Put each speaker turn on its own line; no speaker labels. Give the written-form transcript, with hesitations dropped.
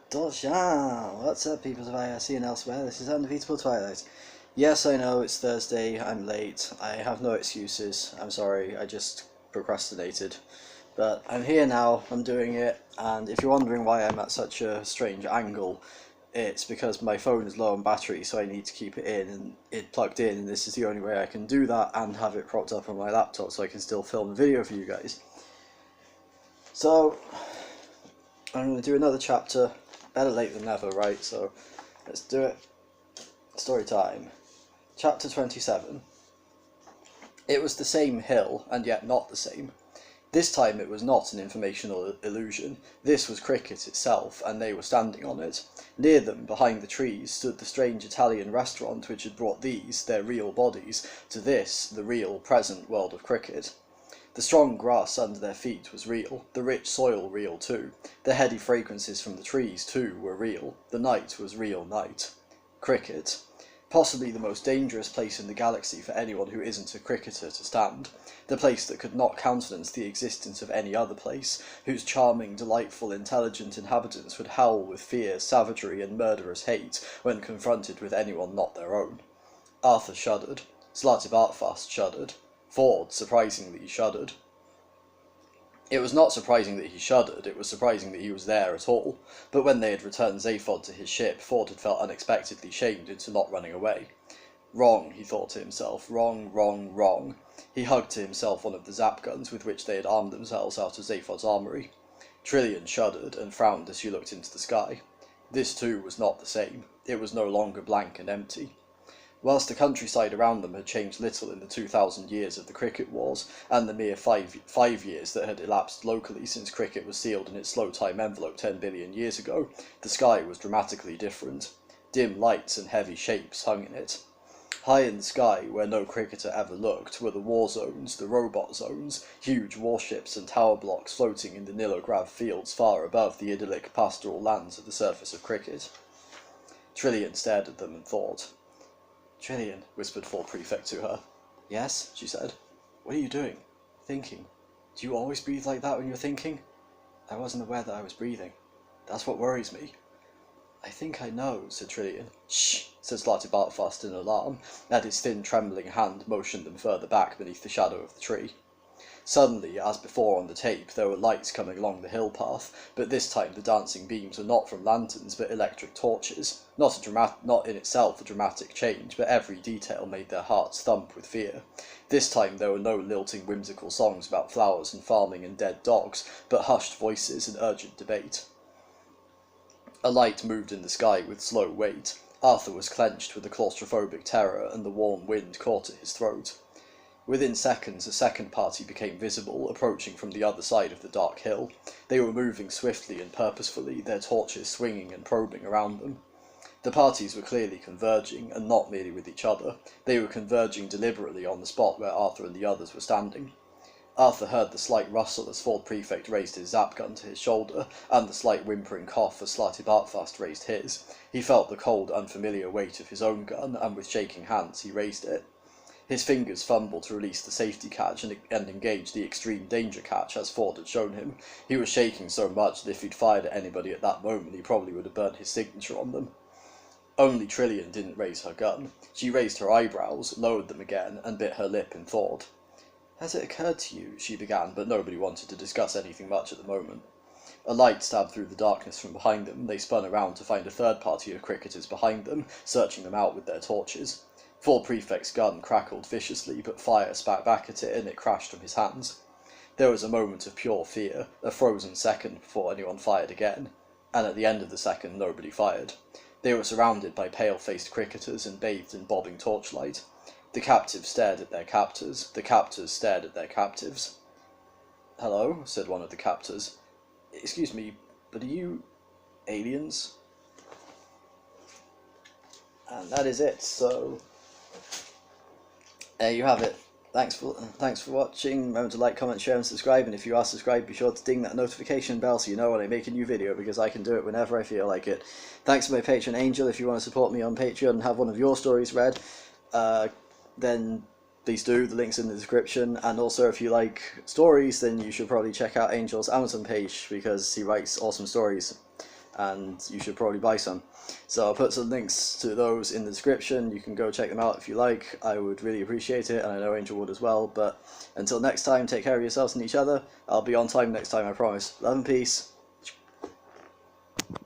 Dolshan! What's up, people of IRC and elsewhere? This is Undefeatable Twilight. Yes, I know, it's Thursday, I'm late, I have no excuses, I'm sorry, I just procrastinated. But I'm here now, I'm doing it, and if you're wondering why I'm at such a strange angle, it's because my phone is low on battery, so I need to keep it plugged in, and this is the only way I can do that and have it propped up on my laptop so I can still film a video for you guys. So, I'm going to do another chapter. Better late than never, right? So let's do it. Story time. Chapter 27. It was the same hill, and yet not the same. This time it was not an informational illusion. This was Cricket itself, and they were standing on it. Near them, behind the trees, stood the strange Italian restaurant which had brought these, their real bodies, to this, the real, present world of Cricket. The strong grass under their feet was real, the rich soil real too, the heady fragrances from the trees too were real, the night was real night. Cricket. Possibly the most dangerous place in the galaxy for anyone who isn't a cricketer to stand, the place that could not countenance the existence of any other place, whose charming, delightful, intelligent inhabitants would howl with fear, savagery, and murderous hate when confronted with anyone not their own. Arthur shuddered. Slartibartfast shuddered. Ford, surprisingly, shuddered. It was not surprising that he shuddered, it was surprising that he was there at all, but when they had returned Zaphod to his ship, Ford had felt unexpectedly shamed into not running away. Wrong, he thought to himself, wrong, wrong, wrong. He hugged to himself one of the zap guns with which they had armed themselves out of Zaphod's armory. Trillian shuddered and frowned as she looked into the sky. This too was not the same. It was no longer blank and empty. Whilst the countryside around them had changed little in the 2,000 years of the cricket wars, and the mere five years that had elapsed locally since cricket was sealed in its slow time envelope 10 billion years ago, the sky was dramatically different. Dim lights and heavy shapes hung in it. High in the sky, where no cricketer ever looked, were the war zones, the robot zones, huge warships and tower blocks floating in the Nilograv fields far above the idyllic pastoral lands of the surface of cricket. Trillian stared at them and thought. "Trillian," whispered Fort Prefect to her. "Yes," she said. "What are you doing?" "Thinking." "Do you always breathe like that when you're thinking?" "I wasn't aware that I was breathing. That's what worries me." "I think I know," said Trillian. "Shh," said Slartibartfast in alarm, and his thin trembling hand motioned them further back beneath the shadow of the tree. Suddenly, as before on the tape, there were lights coming along the hill path, but this time the dancing beams were not from lanterns but electric torches. Not in itself a dramatic change, but every detail made their hearts thump with fear. This time there were no lilting whimsical songs about flowers and farming and dead dogs, but hushed voices and urgent debate. A light moved in the sky with slow weight. Arthur was clenched with a claustrophobic terror, and the warm wind caught at his throat. Within seconds, a second party became visible, approaching from the other side of the dark hill. They were moving swiftly and purposefully, their torches swinging and probing around them. The parties were clearly converging, and not merely with each other. They were converging deliberately on the spot where Arthur and the others were standing. Arthur heard the slight rustle as Ford Prefect raised his zap gun to his shoulder, and the slight whimpering cough as Slartibartfast raised his. He felt the cold, unfamiliar weight of his own gun, and with shaking hands he raised it. His fingers fumbled to release the safety catch and engage the extreme danger catch as Ford had shown him. He was shaking so much that if he'd fired at anybody at that moment he probably would have burnt his signature on them. Only Trillian didn't raise her gun. She raised her eyebrows, lowered them again, and bit her lip in thought. "Has it occurred to you," she began, but nobody wanted to discuss anything much at the moment. A light stabbed through the darkness from behind them. They spun around to find a third party of cricketers behind them, searching them out with their torches. Fort Prefect's gun crackled viciously, but fire spat back at it, and it crashed from his hands. There was a moment of pure fear, a frozen second before anyone fired again, and at the end of the second nobody fired. They were surrounded by pale-faced cricketers and bathed in bobbing torchlight. The captives stared at their captors, the captors stared at their captives. "Hello," said one of the captors. "Excuse me, but are you aliens?" And that is it, so there you have it. Thanks for watching. Remember to like, comment, share and subscribe, and if you are subscribed be sure to ding that notification bell so you know when I make a new video, because I can do it whenever I feel like it. Thanks to my patron Angel. If you want to support me on Patreon and have one of your stories read, then please do. The link's in the description. And also, if you like stories, then you should probably check out Angel's Amazon page, because he writes awesome stories. and you should probably buy some. So I'll put some links to those in the description. You can go check them out if you like. I would really appreciate it, and I know Angel would as well. But until next time, take care of yourselves and each other. I'll be on time next time, I promise. Love and peace.